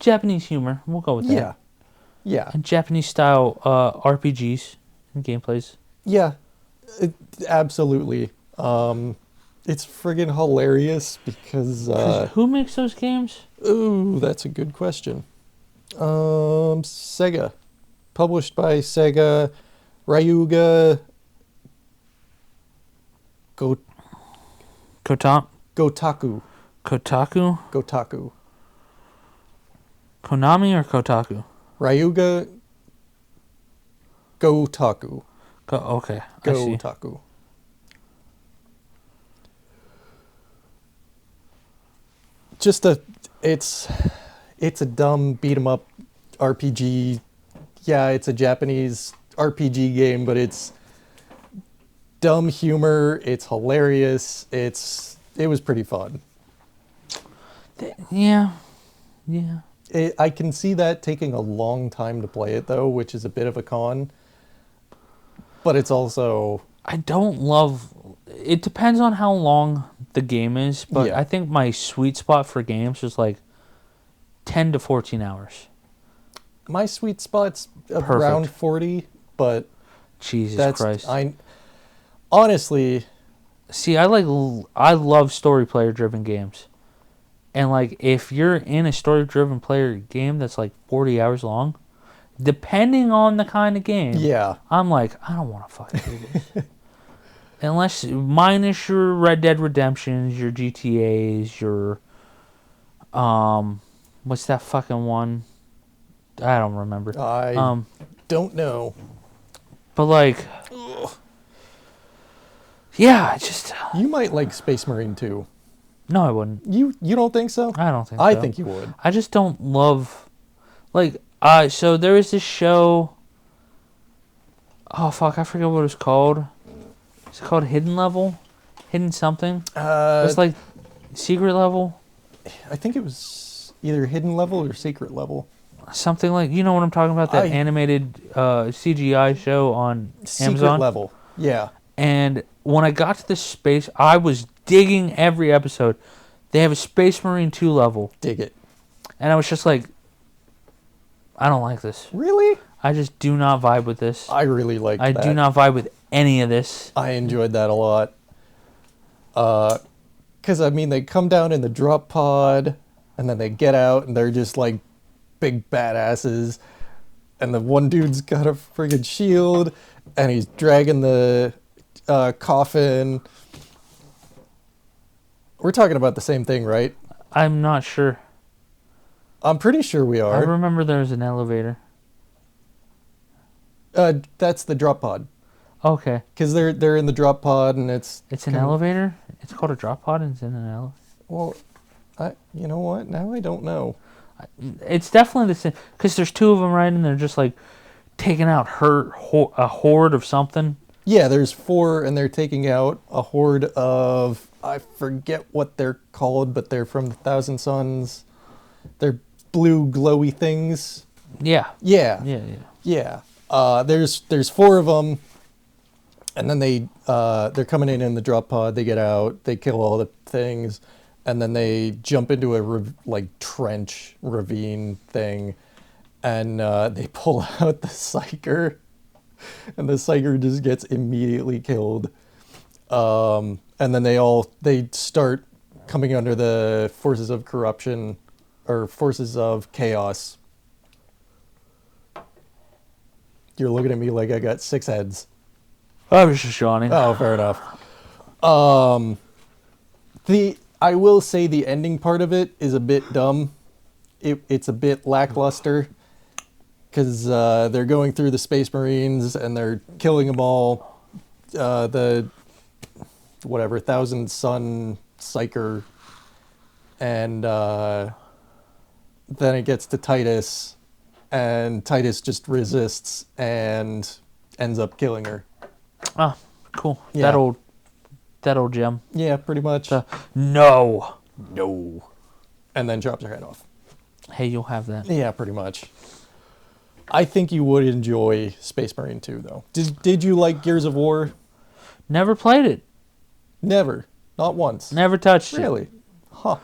Japanese humor. We'll go with that. Yeah. Yeah. And Japanese style RPGs and gameplays. Yeah. Absolutely. It's friggin' hilarious because... who makes those games? Ooh, that's a good question. Sega. Published by Sega. Ryuga... Kotaku. Gotaku. Konami or Kotaku? Ryuga Gotaku. Okay, I see. Gotaku. It's a dumb beat 'em up RPG. Yeah, it's a Japanese RPG game, but it's dumb humor. It's hilarious. It was pretty fun. Yeah. I can see that taking a long time to play it though, which is a bit of a con. But it's also... I don't love... It depends on how long the game is, but Yeah. I think my sweet spot for games is like 10 to 14 hours. My sweet spot's around 40, but Jesus Christ. Honestly... See, I love story player driven games. And like if you're in a story driven player game that's like 40 hours long, depending on the kind of game, Yeah. I'm like, I don't want to fucking do this. Unless minus your Red Dead Redemptions, your GTAs, your what's that fucking one? I don't remember. I don't know. But like, yeah, just You might like Space Marine 2. no, I wouldn't. You don't think so? I don't think. I so. think you would. I just don't love, like, so there is this show. Oh fuck, I forget what it's called. It's called Hidden Level, Hidden something. It's like Secret Level. I think it was either Hidden Level or Secret Level. Something like, you know what I'm talking about? That animated CGI show on Secret Amazon. Level. Yeah. And when I got to this space, I was digging every episode. They have a Space Marine 2 level. Dig it. And I was just like, I don't like this. Really? I just do not vibe with this. I really like that. I do not vibe with any of this. I enjoyed that a lot. Because, I mean, they come down in the drop pod, and then they get out, and they're just, like, big badasses. And the one dude's got a friggin' shield, and he's dragging the coffin. We're talking about the same thing, right? I'm not sure. I'm pretty sure we I are. remember there's an elevator. That's the drop pod. Okay. Because they're in the drop pod, and it's an elevator? It's called a drop pod and it's in an elevator? Well, you know what? Now I don't know. It's definitely the same. Because there's two of them, right? And they're just like taking out a horde of something. Yeah, there's 4, and they're taking out a horde of... I forget what they're called, but they're from the Thousand Suns. They're blue glowy things. Yeah. Yeah. Yeah. There's 4 of them, and then they're coming in the drop pod. They get out, they kill all the things, and then they jump into a trench ravine thing, and they pull out the psyker, and the psyker just gets immediately killed. And then they start coming under the forces of corruption or forces of chaos. You're looking at me like I got 6 heads. I was just yawning. Oh, fair enough. I will say the ending part of it is a bit dumb. It's a bit lackluster because they're going through the Space Marines and they're killing them all. The Thousand Sun Psyker, and then it gets to Titus, and Titus just resists and ends up killing her. Oh, cool. Yeah. That old gem. Yeah, pretty much. No. And then chops her head off. Hey, you'll have that. Yeah, pretty much. I think you would enjoy Space Marine 2, though. Did you like Gears of War? Never played it. Never. Not once. Never touched it. Really? Huh.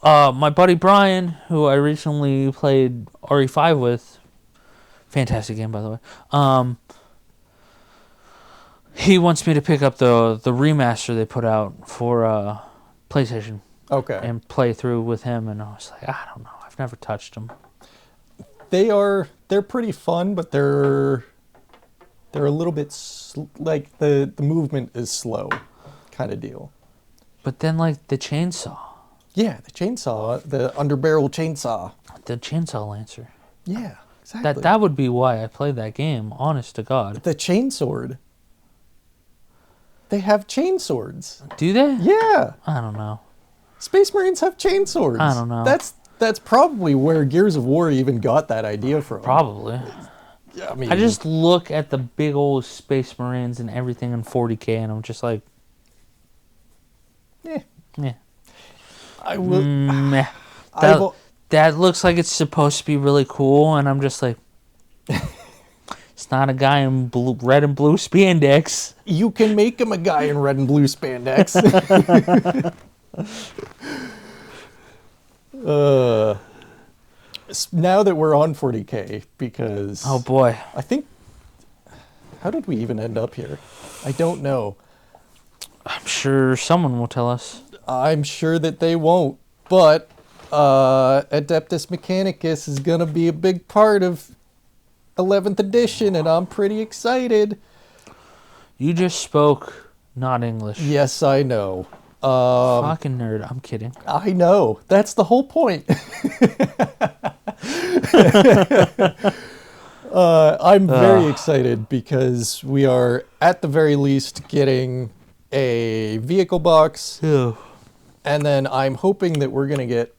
My buddy Brian, who I recently played RE5 with, fantastic game, by the way. He wants me to pick up the remaster they put out for PlayStation. Okay. And play through with him, and I was like, I don't know. I've never touched them. They're pretty fun, but they're a little bit like the movement is slow, kind of deal. But then like the chainsaw. Yeah, the chainsaw, the underbarrel chainsaw. The chainsaw lancer. Yeah, exactly. That would be why I played that game, honest to God. The chainsword. They have chainswords. Do they? Yeah. I don't know. Space Marines have chainswords. I don't know. That's probably where Gears of War even got that idea from. Probably. Yeah, I mean, I just look at the big old Space Marines and everything in 40K, and I'm just like, yeah. I will. meh. I've- That looks like it's supposed to be really cool, and I'm just like, it's not a guy in red and blue spandex. You can make him a guy in red and blue spandex. Now that we're on 40K, because Oh boy. I think, how did we even end up here? I don't know. I'm sure someone will tell us. I'm sure that they won't, but Adeptus Mechanicus is gonna be a big part of 11th edition, and I'm pretty excited. You just spoke not English. Yes, I know. Fucking nerd. I'm kidding. I know. That's the whole point. I'm very excited because we are, at the very least, getting a vehicle box. Ew. And then I'm hoping that we're going to get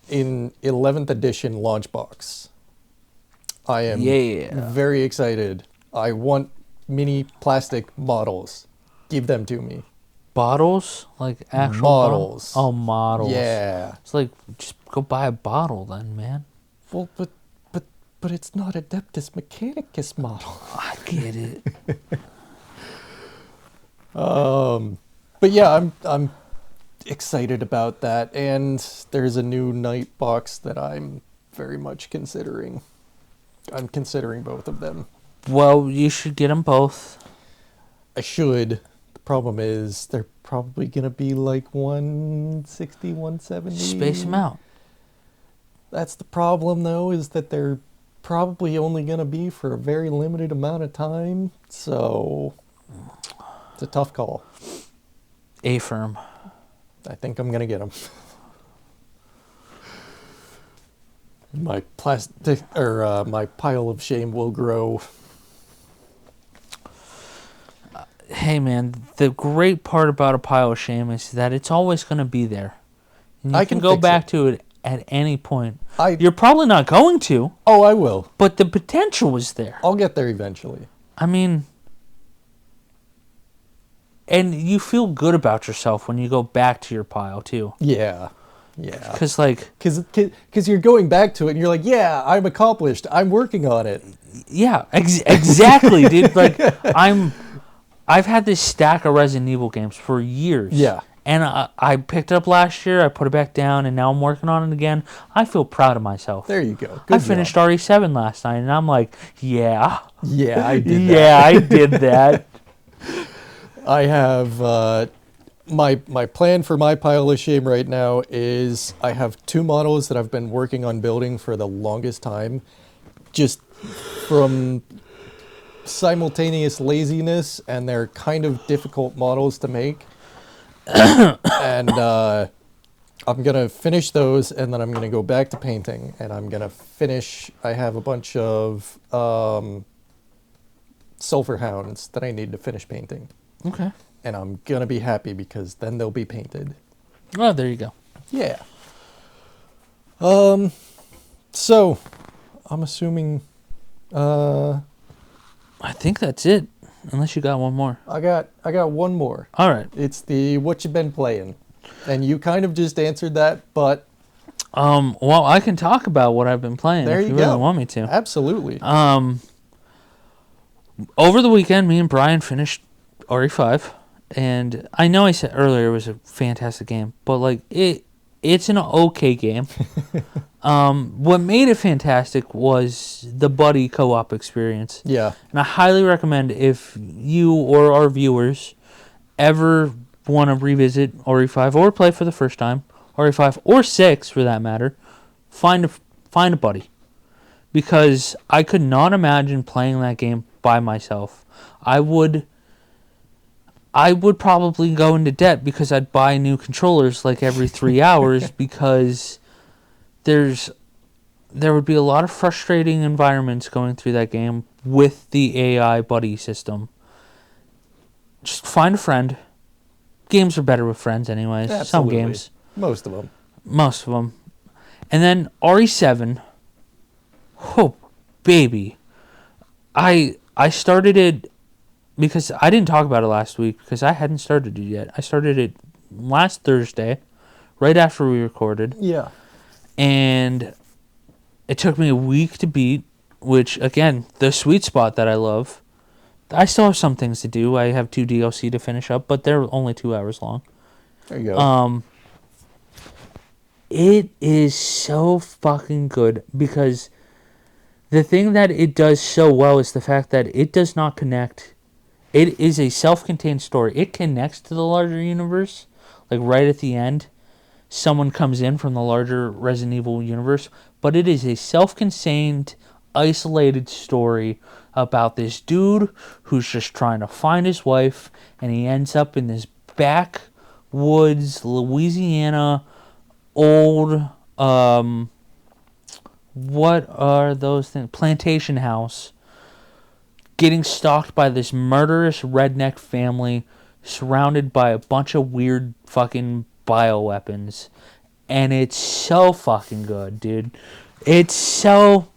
in 11th edition launch box. I am very excited. I want mini plastic models. Give them to me. Bottles? Like actual Models. Oh, models. Yeah. It's like, just go buy a bottle then, man. Well, but it's not Adeptus Mechanicus model. I get it. But yeah, I'm excited about that, and there's a new night box that I'm very much considering. I'm considering both of them. Well, you should get them both. I should. The problem is they're probably going to be like 160, 170. Space them out. That's the problem, though, is that they're probably only going to be for a very limited amount of time. So it's a tough call. A-firm. I think I'm going to get them. My plastic or my pile of shame will grow. Hey, man, the great part about a pile of shame is that it's always going to be there. And you can go back to it at any point. You're probably not going to. Oh, I will. But the potential is there. I'll get there eventually. I mean, and you feel good about yourself when you go back to your pile, too. Yeah. Yeah. Because, like... Because you're going back to it and you're like, yeah, I'm accomplished. I'm working on it. Yeah, exactly, dude. Like, I've had this stack of Resident Evil games for years. Yeah. And I picked it up last year, I put it back down, and now I'm working on it again. I feel proud of myself. There you go. I finished RE7 last night, and I'm like, yeah. Yeah, I did that. Yeah, I did that. I have... My plan for my pile of shame right now is I have 2 models that I've been working on building for the longest time. Just from simultaneous laziness, and they're kind of difficult models to make. And I'm going to finish those, and then I'm going to go back to painting, and I'm going to finish... I have a bunch of sulfur hounds that I need to finish painting. Okay. And I'm going to be happy because then they'll be painted. Oh, there you go. Yeah. So, I'm assuming. I think that's it. Unless you got one more. I got one more. All right. It's the what you been playing, and you kind of just answered that, but Well, I can talk about what I've been playing there if you you really go. want me to. Absolutely. Over the weekend, me and Brian finished RE5, and I know I said earlier it was a fantastic game, but like it's an okay game. What made it fantastic was the buddy co-op experience. Yeah. And I highly recommend if you or our viewers ever want to revisit RE5 or play for the first time, RE5 or 6 for that matter, find a buddy. Because I could not imagine playing that game by myself. I would probably go into debt because I'd buy new controllers like every 3 hours because there would be a lot of frustrating environments going through that game with the AI buddy system. Just find a friend. Games are better with friends anyways. Absolutely. Some games. Most of them. Most of them. And then RE7. Oh, baby. I started it because I didn't talk about it last week because I hadn't started it yet. I started it last Thursday, right after we recorded. Yeah. And it took me a week to beat, which, again, the sweet spot that I love. I still have some things to do. I have 2 DLC to finish up, but they're only 2 hours long. There you go. It is so fucking good because the thing that it does so well is the fact that it does not connect. It is a self-contained story. It connects to the larger universe, like right at the end. Someone comes in from the larger Resident Evil universe, but it is a self-contained, isolated story about this dude who's just trying to find his wife, and he ends up in this backwoods, Louisiana, old, what are those things? Plantation house, getting stalked by this murderous redneck family, surrounded by a bunch of weird fucking bioweapons, and it's so fucking good, dude. It's so...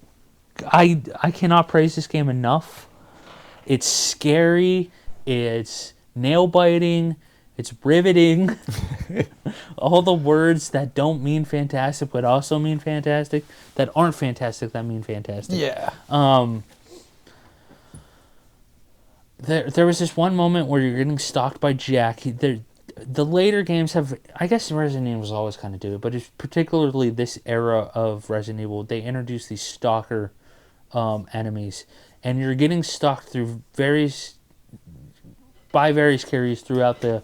I cannot praise this game enough. It's scary, it's nail-biting, it's riveting. All the words that don't mean fantastic but also mean fantastic, that aren't fantastic that mean fantastic. Yeah. There was this one moment where you're getting stalked by Jack. The later games have, I guess Resident Evil was always kind of do it, but it's particularly this era of Resident Evil, they introduced these stalker enemies, and you're getting stalked through various carriers throughout the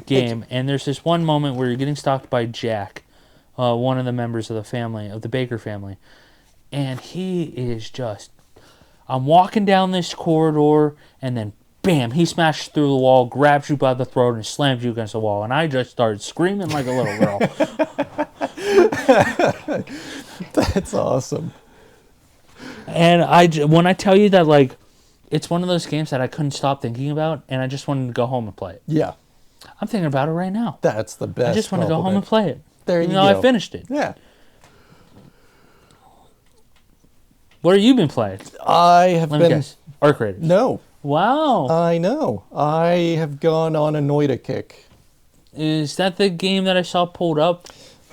game. And there's this one moment where you're getting stalked by Jack, one of the members of the family, of the Baker family, and he is just... I'm walking down this corridor, and then bam, he smashes through the wall, grabs you by the throat, and slams you against the wall. And I just started screaming like a little girl. That's awesome. And when I tell you that, like, it's one of those games that I couldn't stop thinking about, and I just wanted to go home and play it. Yeah. I'm thinking about it right now. That's the best. I just want to go home and play it. There you go. I finished it. Yeah. What have you been playing? I have Let me been... guess. Arc Raiders. No. Wow. I know. I have gone on a Noida kick. Is that the game that I saw pulled up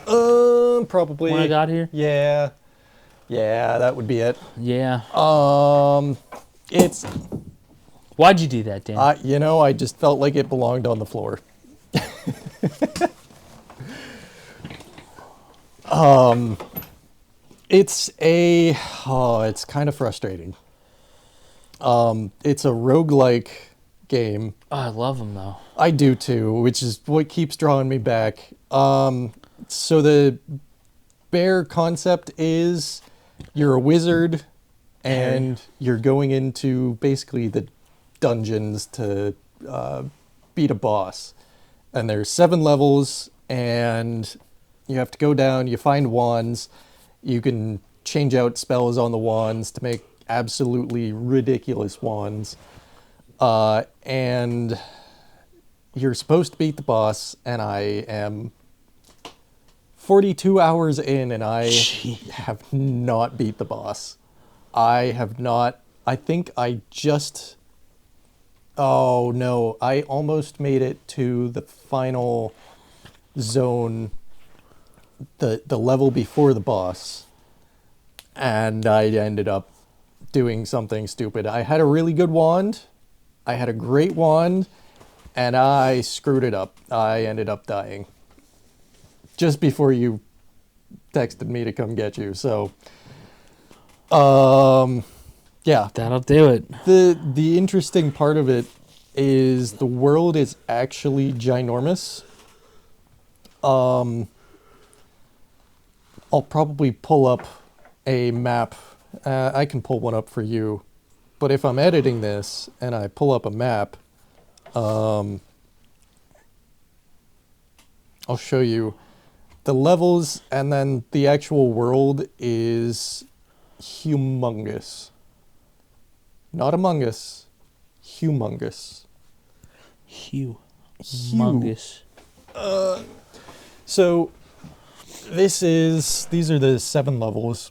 Probably. when I got here? Yeah. Yeah, that would be it. Yeah. It's... Why'd you do that, Dan? I just felt like it belonged on the floor. It's kind of frustrating. It's a roguelike game. Oh, I love them, though. I do too, which is what keeps drawing me back. So the bare concept is you're a wizard and you're going into basically the dungeons to beat a boss. And there's 7 levels, and you have to go down, you find wands, you can change out spells on the wands to make absolutely ridiculous wands. And you're supposed to beat the boss, and I am 42 hours in, and I Jeez. have not beat the boss. I have not. I think I just. Oh no! I almost made it to the final zone, the level before the boss, and I ended up doing something stupid. I had a really good wand. I had a great wand, and I screwed it up. I ended up dying just before you texted me to come get you. So, yeah. That'll do it. The interesting part of it is the world is actually ginormous. I'll probably pull up a map. I can pull one up for you. But if I'm editing this and I pull up a map, I'll show you the levels, and then the actual world is humongous. Not Among Us, humongous. Humongous. So these are the 7 levels.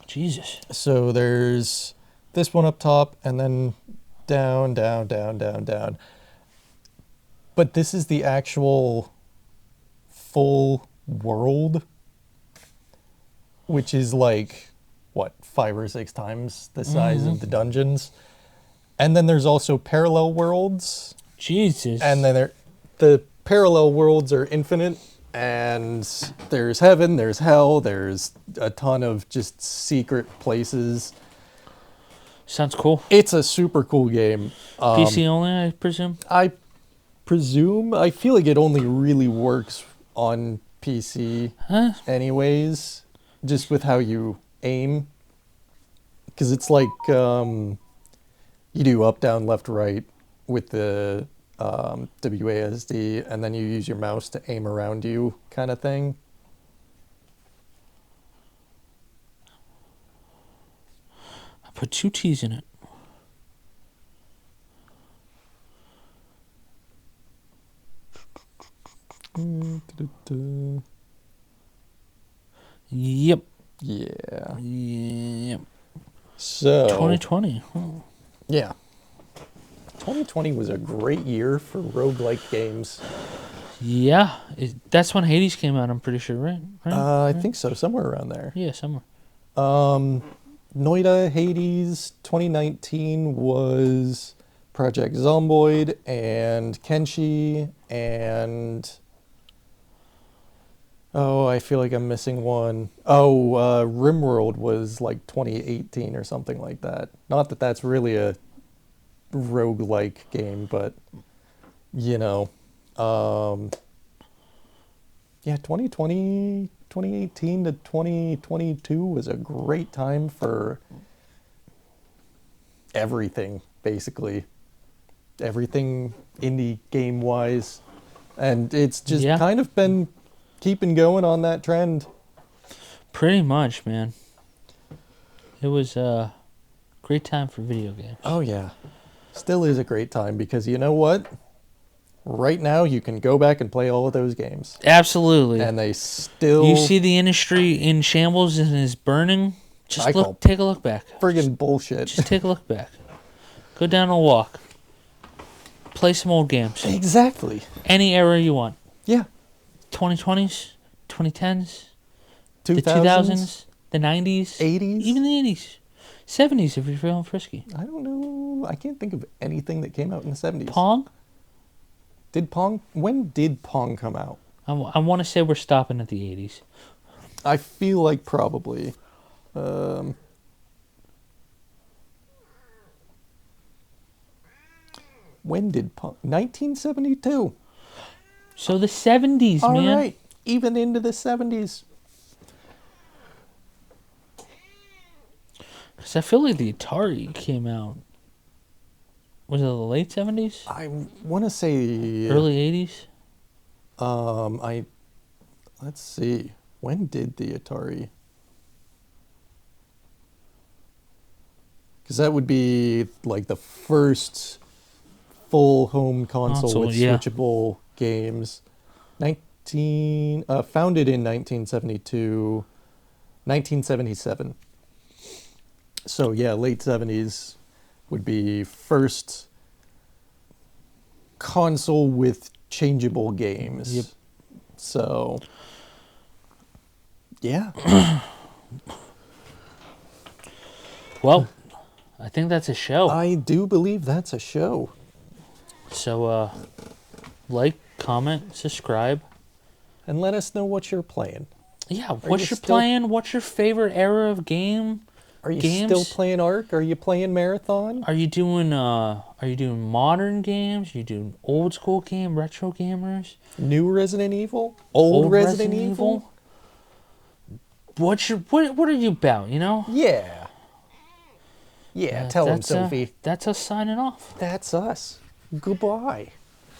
Jesus. So there's this one up top, and then down, down, down, down, down. But this is the actual full world, which is like, what, 5 or 6 times the size of the dungeons. And then there's also parallel worlds. Jesus. And then the parallel worlds are infinite, and there's heaven, there's hell, there's a ton of just secret places. Sounds cool. It's a super cool game. PC only, I presume? I feel like it only really works on PC anyways, just with how you aim. Because it's like you do up, down, left, right with the WASD, and then you use your mouse to aim around you kind of thing. I put 2 T's in it. Yep. Yeah. Yep. So 2020. Huh. yeah. 2020 was a great year for roguelike games. Yeah. That's when Hades came out, I'm pretty sure, right? I think so, somewhere around there. Yeah, somewhere. Noida, Hades, 2019 was Project Zomboid and Kenshi, and I feel like I'm missing one. RimWorld was like 2018 or something like that. Not that that's really a roguelike game, but you know, yeah, 2020, 2018 to 2022 was a great time for everything, basically. Everything indie game wise. And it's just kind of been keeping going on that trend. Pretty much, man. It was a great time for video games. Oh, yeah. Still is a great time, because you know what? Right now, you can go back and play all of those games. Absolutely. And they still... You see the industry in shambles and is burning? Just take a look back. Friggin' bullshit. Just take a look back. Go down a walk. Play some old games. Exactly. Any era you want. Yeah. 2020s, 2010s, 2000s, the 2000s, the 90s, 80s, even the 80s, 70s if you're feeling frisky. I don't know. I can't think of anything that came out in the 70s. Pong? When did Pong come out? I want to say we're stopping at the 80s. I feel like probably. When did Pong? 1972. So the 70s, All man. All right. Even into the 70s. Because I feel like the Atari came out. Was it the late 70s? I want to say... Early 80s? Let's see. When did the Atari... Because that would be like the first full home console with switchable games. founded in 1977. So yeah, late 70s would be first console with changeable games. Yep. So yeah. Well, I think that's a show. I do believe that's a show. So, like, comment, subscribe. And let us know what you're playing. Yeah, you what you're still- playing? What's your favorite era of game? Are you Games? still playing Ark? Are you playing Marathon? Are you doing modern games? Are you doing old school game, retro gamers? New Resident Evil? Old Resident Evil? What are you about, you know? Yeah. Yeah, tell him, Sophie. That's us signing off. That's us. Goodbye.